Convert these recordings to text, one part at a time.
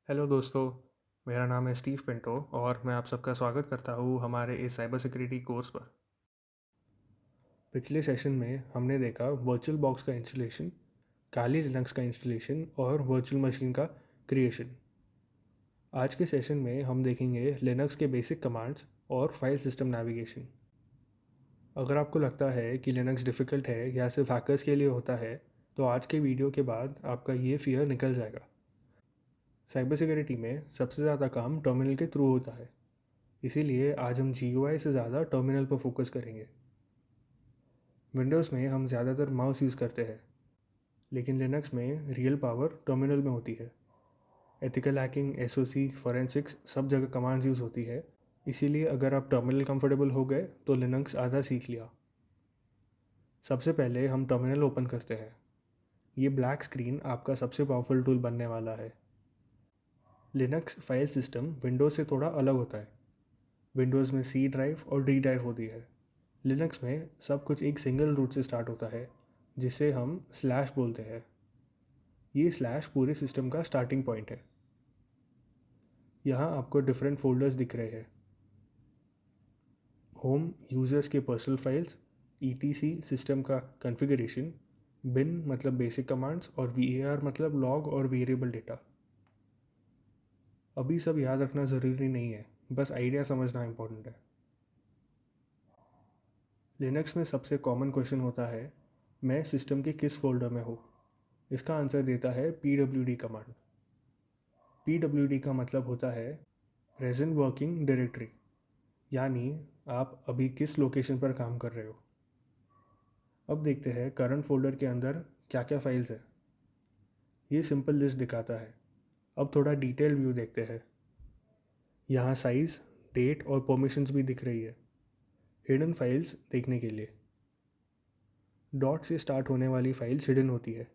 Hello दोस्तों। मेरा नाम है स्टीव पिंटो और मैं आप सबका स्वागत करता हूँ हमारे इस साइबर सिक्योरिटी कोर्स पर। पिछले सेशन में हमने देखा वर्चुअल बॉक्स का इंस्टॉलेशन, काली लिनक्स का इंस्टॉलेशन और वर्चुअल मशीन का क्रिएशन। आज के सेशन में हम देखेंगे लिनक्स के बेसिक कमांड्स और फाइल सिस्टम नेविगेशन। अगर आपको लगता है कि लिनक्स डिफ़िकल्ट है या सिर्फ हैकर्स के लिए होता है, तो आज के वीडियो के बाद आपका ये फियर निकल जाएगा। साइबर सिक्योरिटी में सबसे ज़्यादा काम टर्मिनल के थ्रू होता है, इसीलिए आज हम GUI से ज़्यादा टर्मिनल पर फोकस करेंगे। विंडोज़ में हम ज़्यादातर माउस यूज़ करते हैं, लेकिन लिनक्स में रियल पावर टर्मिनल में होती है। एथिकल हैकिंग, SOC, फॉरेंसिक्स सब जगह कमांड्स यूज़ होती है, इसीलिए अगर आप टर्मिनल कंफर्टेबल हो गए तो लिनक्स आधा सीख लिया। सबसे पहले हम टर्मिनल ओपन करते हैं। ये ब्लैक स्क्रीन आपका सबसे पावरफुल टूल बनने वाला है। लिनक्स फाइल सिस्टम विंडोज़ से थोड़ा अलग होता है। विंडोज़ में C ड्राइव और D ड्राइव होती है। लिनक्स में सब कुछ एक सिंगल रूट से स्टार्ट होता है, जिसे हम स्लैश बोलते हैं। ये स्लैश पूरे सिस्टम का स्टार्टिंग पॉइंट है। यहाँ आपको डिफरेंट फोल्डर्स दिख रहे हैं। होम यूज़र्स के पर्सनल फाइल्स, ETC सिस्टम का कॉन्फ़िगरेशन, बिन मतलब बेसिक कमांड्स और VAR मतलब लॉग और वेरिएबल डेटा। अभी सब याद रखना ज़रूरी नहीं है, बस आइडिया समझना इम्पोर्टेंट है। लिनक्स में सबसे कॉमन क्वेश्चन होता है, मैं सिस्टम के किस फोल्डर में हूँ। इसका आंसर देता है PWD कमांड। PWD का मतलब होता है प्रेजेंट वर्किंग डायरेक्टरी, यानी आप अभी किस लोकेशन पर काम कर रहे हो। अब देखते हैं करंट फोल्डर के अंदर क्या क्या फाइल्स है। ये सिंपल लिस्ट दिखाता है। अब थोड़ा डिटेल व्यू देखते हैं। यहाँ साइज़, डेट और परमिशंस भी दिख रही है। हिडन फाइल्स देखने के लिए डॉट से स्टार्ट होने वाली फाइल्स हिडन होती है।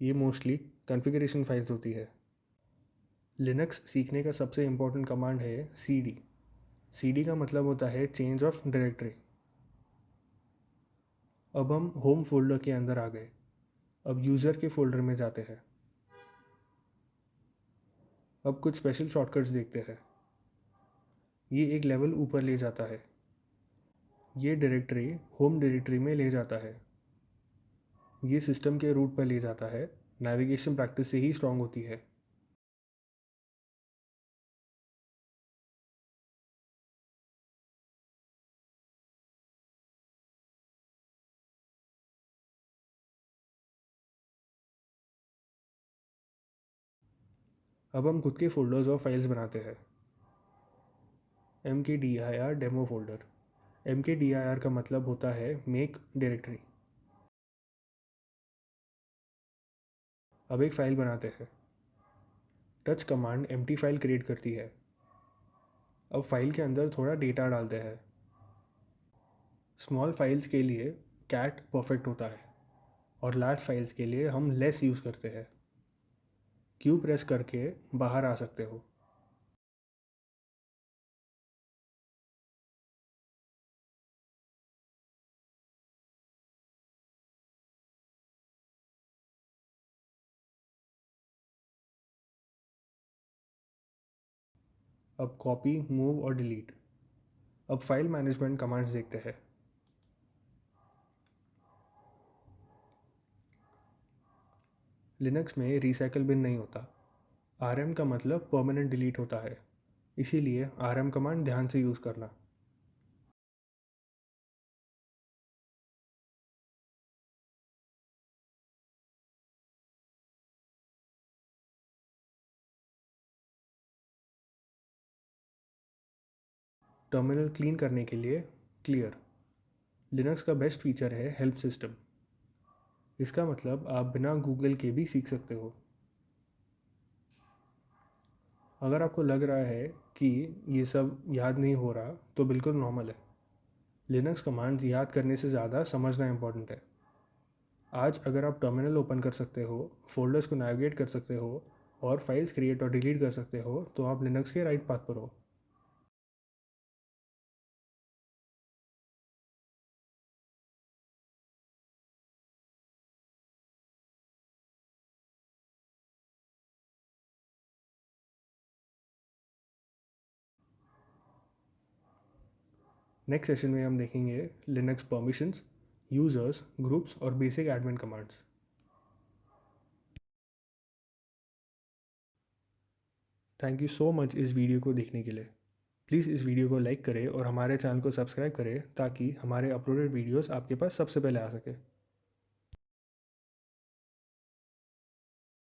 ये मोस्टली कॉन्फ़िगरेशन फाइल्स होती है। लिनक्स सीखने का सबसे इम्पोर्टेंट कमांड है CD। CD का मतलब होता है चेंज ऑफ डायरेक्टरी। अब हम होम फोल्डर के अंदर आ गए। अब यूज़र के फोल्डर में जाते हैं। अब कुछ स्पेशल शॉर्टकट्स देखते हैं। ये एक लेवल ऊपर ले जाता है। ये डायरेक्टरी होम डायरेक्टरी में ले जाता है। ये सिस्टम के रूट पर ले जाता है। नेविगेशन प्रैक्टिस से ही स्ट्रांग होती है। अब हम खुद के फोल्डर्स और फाइल्स बनाते हैं। mkdir demo folder. mkdir का मतलब होता है मेक डायरेक्टरी। अब एक फ़ाइल बनाते हैं। Touch command empty file create करती है। अब फाइल के अंदर थोड़ा डेटा डालते हैं। स्मॉल फाइल्स के लिए कैट परफेक्ट होता है और लार्ज फाइल्स के लिए हम लेस यूज़ करते हैं। क्यू प्रेस करके बाहर आ सकते हो। अब कॉपी, मूव और डिलीट। अब फाइल मैनेजमेंट कमांड्स देखते हैं। लिनक्स में रिसाइकल बिन नहीं होता। RM का मतलब परमानेंट डिलीट होता है, इसीलिए RM कमांड ध्यान से यूज़ करना। टर्मिनल क्लीन करने के लिए क्लियर। लिनक्स का बेस्ट फीचर है हेल्प सिस्टम। इसका मतलब आप बिना गूगल के भी सीख सकते हो। अगर आपको लग रहा है कि ये सब याद नहीं हो रहा तो बिल्कुल नॉर्मल है। लिनक्स कमांड्स याद करने से ज़्यादा समझना इंपॉर्टेंट है। आज अगर आप टर्मिनल ओपन कर सकते हो, फोल्डर्स को नेविगेट कर सकते हो और फाइल्स क्रिएट और डिलीट कर सकते हो, तो आप लिनक्स के राइट पाथ पर हो। नेक्स्ट सेशन में हम देखेंगे लिनक्स परमिशंस, यूज़र्स, ग्रुप्स और basic admin commands. Thank you so much इस वीडियो को देखने के लिए। प्लीज़ इस वीडियो को लाइक करें और हमारे चैनल को सब्सक्राइब करें ताकि हमारे अपलोडेड वीडियोस आपके पास सबसे पहले आ सके।